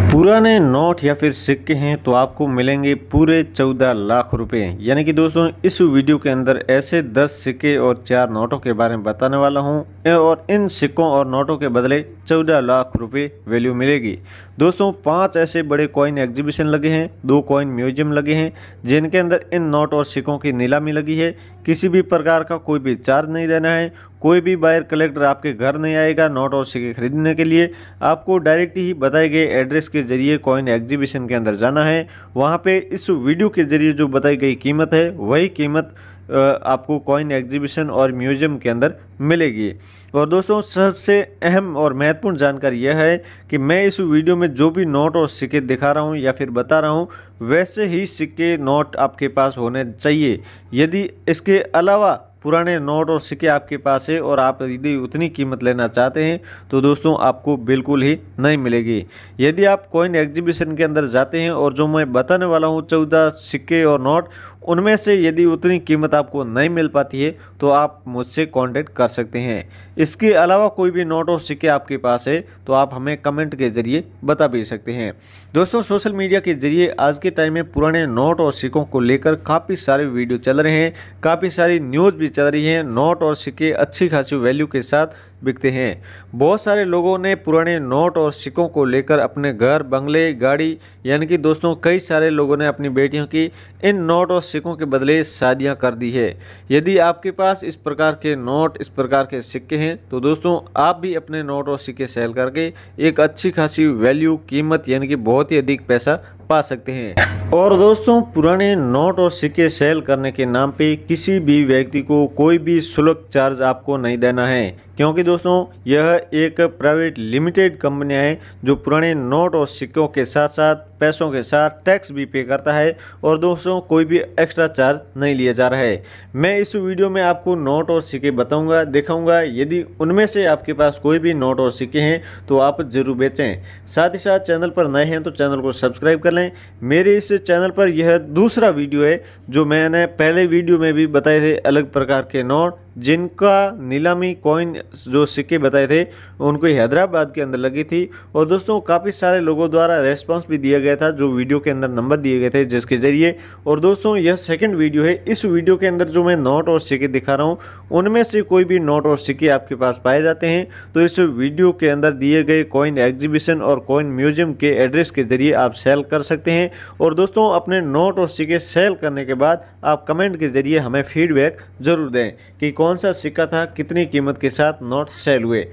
पुराने नोट या फिर सिक्के हैं तो आपको मिलेंगे पूरे 14 लाख रुपए। यानी कि दोस्तों इस वीडियो के अंदर ऐसे 10 सिक्के और 4 नोटों के बारे में बताने वाला हूं और इन सिक्कों और नोटों के बदले 14 लाख रुपए वैल्यू मिलेगी। दोस्तों 5 ऐसे बड़े कॉइन एग्जीबिशन लगे हैं, 2 कॉइन म्यूजियम लगे हैं जिनके अंदर इन नोट और सिक्कों की नीलामी लगी है। किसी भी प्रकार का कोई भी चार्ज नहीं देना है, कोई भी बायर कलेक्टर आपके घर नहीं आएगा नोट और सिक्के खरीदने के लिए। आपको डायरेक्ट ही बताए गए एड्रेस के जरिए कॉइन एग्जीबिशन के अंदर जाना है। वहां पे इस वीडियो के जरिए जो बताई गई कीमत है वही कीमत आपको कॉइन एग्जीबिशन और म्यूजियम के अंदर मिलेगी। और दोस्तों सबसे अहम और महत्वपूर्ण जानकारी यह है कि मैं इस वीडियो में जो भी नोट और सिक्के दिखा रहा हूं या फिर बता रहा हूं वैसे ही सिक्के नोट आपके पास होने चाहिए। यदि इसके अलावा पुराने नोट और सिक्के आपके पास है और आप यदि उतनी कीमत लेना चाहते हैं तो दोस्तों आपको बिल्कुल ही नहीं मिलेगी। यदि आप कॉइन एग्जीबिशन के अंदर जाते हैं और जो मैं बताने वाला हूं 14 सिक्के और नोट, उनमें से यदि उतनी कीमत आपको नहीं मिल पाती है तो आप मुझसे कांटेक्ट कर सकते हैं। इसके अलावा कोई भी नोट और सिक्के आपके पास है तो आप हमें कमेंट के जरिए बता भी सकते हैं। दोस्तों सोशल मीडिया के जरिए आज के टाइम में पुराने नोट और सिक्कों को लेकर काफ़ी सारे वीडियो चल रहे हैं, काफ़ी सारी न्यूज़ भी चल रही है। नोट और सिक्के अच्छी खासी वैल्यू के साथ बिकते हैं। बहुत सारे लोगों ने पुराने नोट और सिक्कों को लेकर अपने घर, बंगले, गाड़ी, यानी कि दोस्तों कई सारे लोगों ने अपनी बेटियों की इन नोट और सिक्कों के बदले शादियां कर दी है। यदि आपके पास इस प्रकार के नोट, इस प्रकार के सिक्के हैं तो दोस्तों आप भी अपने नोट और सिक्के सेल करके एक अच्छी खासी वैल्यू, कीमत यानी कि बहुत ही अधिक पैसा पा सकते हैं। और दोस्तों पुराने नोट और सिक्के सेल करने के नाम पे किसी भी व्यक्ति को कोई भी शुल्क चार्ज आपको नहीं देना है, क्योंकि दोस्तों यह एक प्राइवेट लिमिटेड कंपनी है जो पुराने नोट और सिक्कों के साथ साथ पैसों के साथ टैक्स भी पे करता है और दोस्तों कोई भी एक्स्ट्रा चार्ज नहीं लिया जा रहा है। मैं इस वीडियो में आपको नोट और सिक्के बताऊंगा, दिखाऊंगा। यदि उनमें से आपके पास कोई भी नोट और सिक्के हैं तो आप जरूर बेचें। साथ ही साथ चैनल पर नए हैं तो चैनल को सब्सक्राइब कर लें। मेरे इस चैनल पर यह दूसरा वीडियो है जो मैंने पहले वीडियो में भी बताए थे, अलग प्रकार के नोट जिनका नीलामी कॉइन जो सिक्के बताए थे उनको हैदराबाद के अंदर लगी थी। और दोस्तों काफ़ी सारे लोगों द्वारा रेस्पॉन्स भी दिया गया था जो वीडियो के अंदर नंबर दिए गए थे जिसके जरिए। और दोस्तों यह सेकंड वीडियो है। इस वीडियो के अंदर जो मैं नोट और सिक्के दिखा रहा हूँ उनमें से कोई भी नोट और सिक्के आपके पास पाए जाते हैं तो इस वीडियो के अंदर दिए गए कॉइन एग्जीबिशन और कॉइन म्यूजियम के एड्रेस के जरिए आप सेल कर सकते हैं। और दोस्तों अपने नोट और सिक्के सेल करने के बाद आप कमेंट के जरिए हमें फीडबैक जरूर दें कि कौन सा सिक्का था, कितनी कीमत के साथ नोट सेल हुए।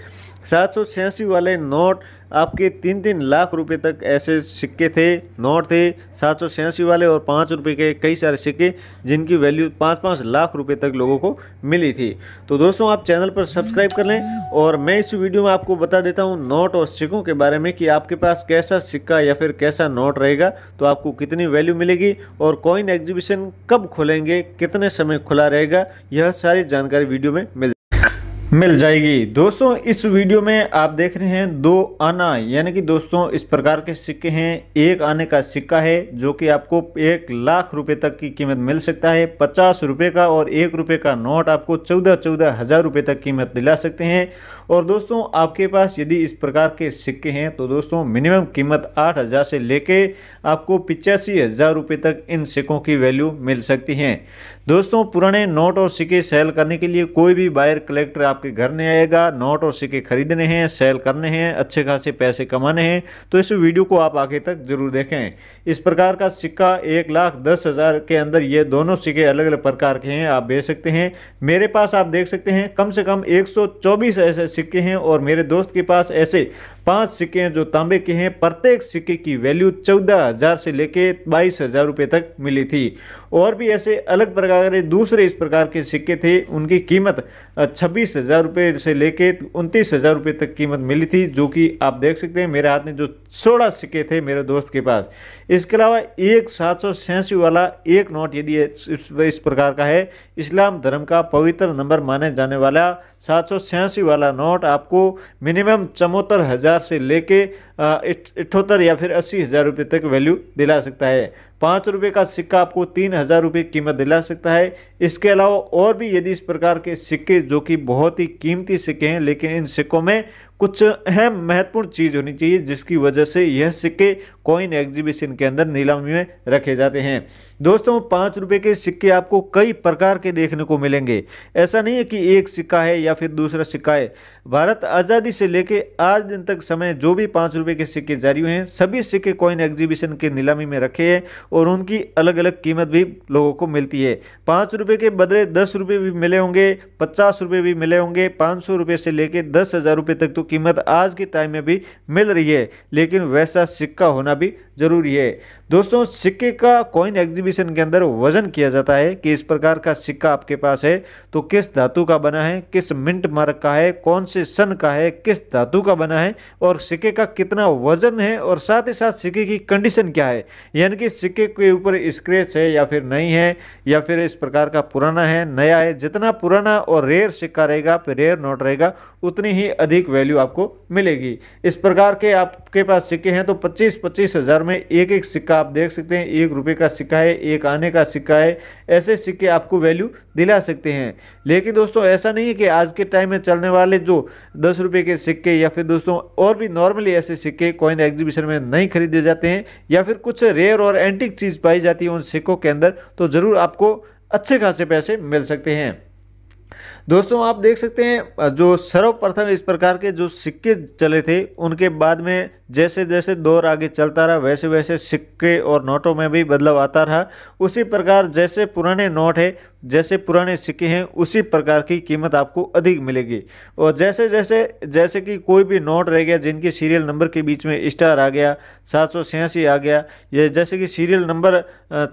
786 वाले नोट आपके 3-3 लाख रुपए तक ऐसे सिक्के थे, नोट थे 786 वाले और 5 रुपये के कई सारे सिक्के जिनकी वैल्यू 5-5 लाख रुपए तक लोगों को मिली थी। तो दोस्तों आप चैनल पर सब्सक्राइब कर लें। और मैं इस वीडियो में आपको बता देता हूं नोट और सिक्कों के बारे में कि आपके पास कैसा सिक्का या फिर कैसा नोट रहेगा तो आपको कितनी वैल्यू मिलेगी और कॉइन एग्जीबिशन कब खोलेंगे, कितने समय खुला रहेगा, यह सारी जानकारी वीडियो में मिल जाएगी। दोस्तों इस वीडियो में आप देख रहे हैं 2 आना, यानी कि दोस्तों इस प्रकार के सिक्के हैं। 1 आने का सिक्का है जो कि आपको 1 लाख रुपए तक की कीमत मिल सकता है। 50 रुपये का और 1 रुपये का नोट आपको 14 हज़ार रुपये तक कीमत दिला सकते हैं। और दोस्तों आपके पास यदि इस प्रकार के सिक्के हैं तो दोस्तों मिनिमम कीमत 8,000 से लेके आपको 85,000 रुपये तक इन सिक्कों की वैल्यू मिल सकती है। दोस्तों पुराने नोट और सिक्के सेल करने के लिए कोई भी बायर कलेक्टर आपके घर नहीं आएगा। नोट और सिक्के खरीदने हैं, सेल करने हैं, अच्छे खासे पैसे कमाने हैं तो इस वीडियो को आप आगे तक जरूर देखें। इस प्रकार का सिक्का 1,10,000 के अंदर ये दोनों सिक्के अलग अलग प्रकार के हैं, आप बेच सकते हैं। मेरे पास आप देख सकते हैं कम से कम 124 ऐसे सिक्के हैं और मेरे दोस्त के पास ऐसे 5 सिक्के हैं जो तांबे के हैं। प्रत्येक सिक्के की वैल्यू 14,000 से लेके 22,000 रुपये तक मिली थी। और भी ऐसे अलग प्रकार के दूसरे इस प्रकार के सिक्के थे, उनकी कीमत 26,000 रुपये से लेके 29,000 रुपये तक कीमत मिली थी, जो कि आप देख सकते हैं मेरे हाथ में जो 16 सिक्के थे मेरे दोस्त के पास। इसके अलावा एक 786 वाला एक नोट यदि इस प्रकार का है, इस्लाम धर्म का पवित्र नंबर माने जाने वाला 786 वाला नोट आपको मिनिमम 74,000 से लेके 78 या फिर 80,000 रुपये तक वैल्यू दिला सकता है। 5 रुपये का सिक्का आपको 3,000 रुपये कीमत दिला सकता है। इसके अलावा और भी यदि इस प्रकार के सिक्के जो कि बहुत ही कीमती सिक्के हैं लेकिन इन सिक्कों में कुछ अहम महत्वपूर्ण चीज होनी चाहिए जिसकी वजह से यह सिक्के कॉइन एग्जीबिशन के अंदर नीलामी में रखे जाते हैं। दोस्तों 5 रुपए के सिक्के आपको कई प्रकार के देखने को मिलेंगे। ऐसा नहीं है कि एक सिक्का है या फिर दूसरा सिक्का है। भारत आज़ादी से लेके आज दिन तक समय जो भी 5 रुपए के सिक्के जारी हुए हैं, सभी सिक्के कॉइन एग्जीबिशन के नीलामी में रखे हैं और उनकी अलग अलग कीमत भी लोगों को मिलती है। 5 रुपए के बदले 10 रुपए भी मिले होंगे, 50 रुपए भी मिले होंगे, 500 रुपए से लेके 10,000 रुपए तक तो कीमत आज के टाइम में भी मिल रही है, लेकिन वैसा सिक्का होना भी जरूरी है। दोस्तों सिक्के का कॉइन एग्जीबिशन के अंदर वजन किया जाता है कि इस प्रकार का सिक्का आपके पास है तो किस धातु का बना है, किस मिंट मार्क का है, कौन से सन का है, किस धातु का बना है और सिक्के का कितना वजन है और साथ ही साथ सिक्के की कंडीशन क्या है, यानी कि सिक्के के ऊपर स्क्रैच है या फिर नहीं है या फिर इस प्रकार का पुराना है नया है। जितना पुराना और रेयर सिक्का रहेगा, रेयर नोट रहेगा, उतनी ही अधिक वैल्यू आपको मिलेगी। इस प्रकार के आपके पास सिक्के हैं तो 25-25 हज़ार में एक एक सिक्का आप देख सकते हैं। 1 रुपए का सिक्का है, 1 आने का सिक्का है, ऐसे सिक्के आपको वैल्यू दिला सकते हैं। लेकिन दोस्तों ऐसा नहीं है कि आज के टाइम में चलने वाले जो 10 रुपए के सिक्के या फिर दोस्तों और भी नॉर्मली ऐसे सिक्के कॉइन एग्जीबिशन में नहीं खरीदे जाते हैं या फिर कुछ रेयर और एंटीक चीज़ पाई जाती है उन सिक्कों के अंदर, तो ज़रूर आपको अच्छे खासे पैसे मिल सकते हैं। दोस्तों आप देख सकते हैं जो सर्वप्रथम इस प्रकार के जो सिक्के चले थे उनके बाद में जैसे जैसे दौर आगे चलता रहा वैसे वैसे सिक्के और नोटों में भी बदलाव आता रहा। उसी प्रकार जैसे पुराने नोट है, जैसे पुराने सिक्के हैं, उसी प्रकार की कीमत आपको अधिक मिलेगी। और जैसे जैसे जैसे कि कोई भी नोट रह गया जिनके सीरियल नंबर के बीच में स्टार आ गया, 786 आ गया, ये जैसे कि सीरियल नंबर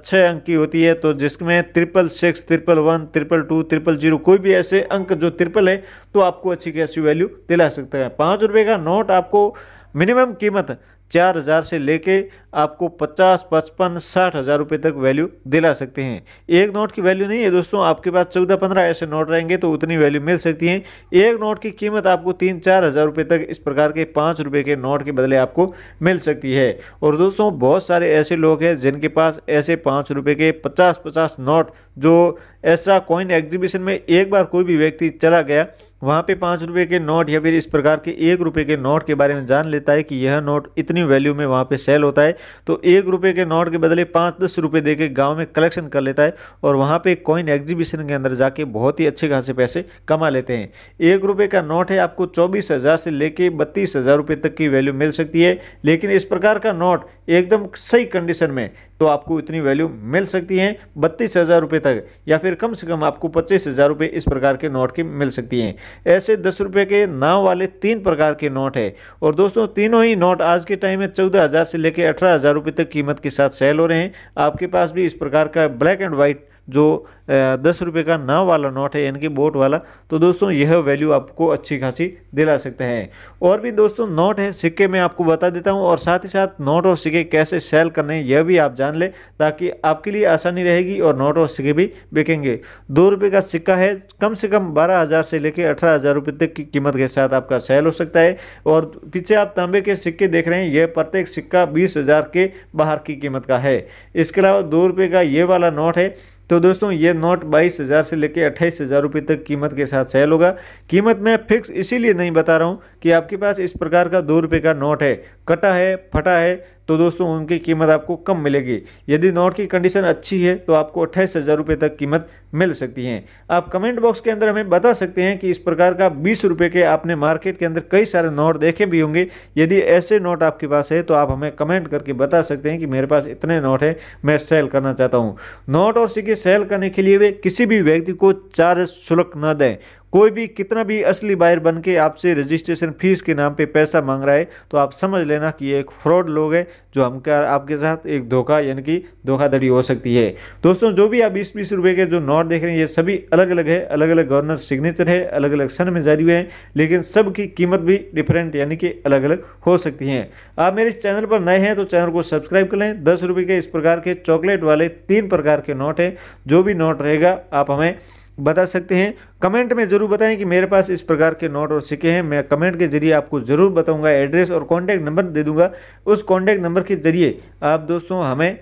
6 अंक की होती है तो जिसमें 666, 111, 222, 000 कोई भी ऐसे अंक जो ट्रिपल है तो आपको अच्छी खासी वैल्यू दिला सकता है। 5 रुपए का नोट आपको मिनिमम कीमत 4,000 से लेके आपको 50, 55, 60,000 रुपये तक वैल्यू दिला सकते हैं। एक नोट की वैल्यू नहीं है दोस्तों, आपके पास 14-15 ऐसे नोट रहेंगे तो उतनी वैल्यू मिल सकती है। एक नोट की कीमत आपको 3-4 हज़ार रुपये तक इस प्रकार के 5 रुपये के नोट के बदले आपको मिल सकती है। और दोस्तों बहुत सारे ऐसे लोग हैं जिनके पास ऐसे 5 रुपये के 50-50 नोट, जो ऐसा कॉइन एग्जीबिशन में एक बार कोई भी व्यक्ति चला गया वहाँ पे 5 रुपये के नोट या फिर इस प्रकार के 1 रुपये के नोट के बारे में जान लेता है कि यह नोट इतनी वैल्यू में वहाँ पे सेल होता है, तो 1 रुपये के नोट के बदले 5-10 रुपये दे के गाँव में कलेक्शन कर लेता है और वहाँ पे कॉइन एग्जीबिशन के अंदर जाके बहुत ही अच्छे खासे पैसे कमा लेते हैं। 1 रुपये का नोट है, आपको 24,000 से लेके 32,000 रुपये तक की वैल्यू मिल सकती है। लेकिन इस प्रकार का नोट एकदम सही कंडीशन में तो आपको इतनी वैल्यू मिल सकती है 32,000 रुपये तक, या फिर कम से कम आपको 25,000 रुपये इस प्रकार के नोट की मिल सकती हैं। ऐसे 10 रुपये के नाव वाले 3 प्रकार के नोट है और दोस्तों तीनों ही नोट आज के टाइम में 14,000 से लेकर 18,000 रुपये तक कीमत के साथ सेल हो रहे हैं। आपके पास भी इस प्रकार का ब्लैक एंड व्हाइट जो 10 रुपये का नाव वाला नोट है यानी कि बोट वाला, तो दोस्तों यह वैल्यू आपको अच्छी खासी दिला सकते हैं। और भी दोस्तों नोट है, सिक्के मैं आपको बता देता हूं और साथ ही साथ नोट और सिक्के कैसे सेल करने हैं यह भी आप जान लें ताकि आपके लिए आसानी रहेगी और नोट और सिक्के भी बिकेंगे। 2 रुपये का सिक्का है, कम से कम 12,000 से लेकर 18,000 रुपये तक की कीमत के साथ आपका सेल हो सकता है। और पीछे आप तांबे के सिक्के देख रहे हैं, यह प्रत्येक सिक्का 20,000 के बाहर की कीमत का है। इसके अलावा 2 रुपये का ये वाला नोट है, तो दोस्तों ये नोट 22,000 से लेकर 28,000 रुपये तक कीमत के साथ सेल होगा। कीमत मैं फिक्स इसीलिए नहीं बता रहा हूँ कि आपके पास इस प्रकार का 2 रुपये का नोट है, कटा है, फटा है, तो दोस्तों उनकी कीमत आपको कम मिलेगी। यदि नोट की कंडीशन अच्छी है तो आपको 28,000 रुपये तक कीमत मिल सकती है। आप कमेंट बॉक्स के अंदर हमें बता सकते हैं कि इस प्रकार का 20 रुपये के आपने मार्केट के अंदर कई सारे नोट देखे भी होंगे। यदि ऐसे नोट आपके पास है तो आप हमें कमेंट करके बता सकते हैं कि मेरे पास इतने नोट है, मैं सेल करना चाहता हूँ। नोट और सिक्के सेल करने के लिए वे किसी भी व्यक्ति को चार्ज शुल्क न दें। कोई भी कितना भी असली बायर बन के आपसे रजिस्ट्रेशन फीस के नाम पे पैसा मांग रहा है तो आप समझ लेना कि ये एक फ्रॉड लोग है जो आपके साथ एक धोखा यानी कि धोखाधड़ी हो सकती है। दोस्तों जो भी आप 20-20 रुपये के जो नोट देख रहे हैं ये सभी अलग अलग है, अलग अलग गवर्नर सिग्नेचर है, अलग अलग सन में जारी हुए हैं, लेकिन सब की कीमत भी डिफरेंट यानी कि अलग अलग हो सकती हैं। आप मेरे इस चैनल पर नए हैं तो चैनल को सब्सक्राइब कर लें। 10 रुपये के इस प्रकार के चॉकलेट वाले 3 प्रकार के नोट हैं, जो भी नोट रहेगा आप हमें बता सकते हैं। कमेंट में ज़रूर बताएं कि मेरे पास इस प्रकार के नोट और सिक्के हैं। मैं कमेंट के जरिए आपको ज़रूर बताऊंगा, एड्रेस और कॉन्टैक्ट नंबर दे दूंगा। उस कॉन्टैक्ट नंबर के जरिए आप दोस्तों हमें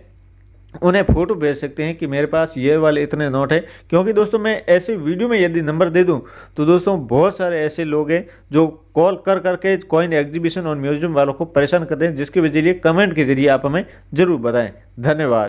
उन्हें फ़ोटो भेज सकते हैं कि मेरे पास ये वाले इतने नोट है। क्योंकि दोस्तों मैं ऐसे वीडियो में यदि नंबर दे दूं तो दोस्तों बहुत सारे ऐसे लोग हैं जो कॉल कर करके कॉइन एग्जीबिशन और म्यूजियम वालों को परेशान करते हैं, जिसके वजह लिए कमेंट के जरिए आप हमें ज़रूर बताएं। धन्यवाद।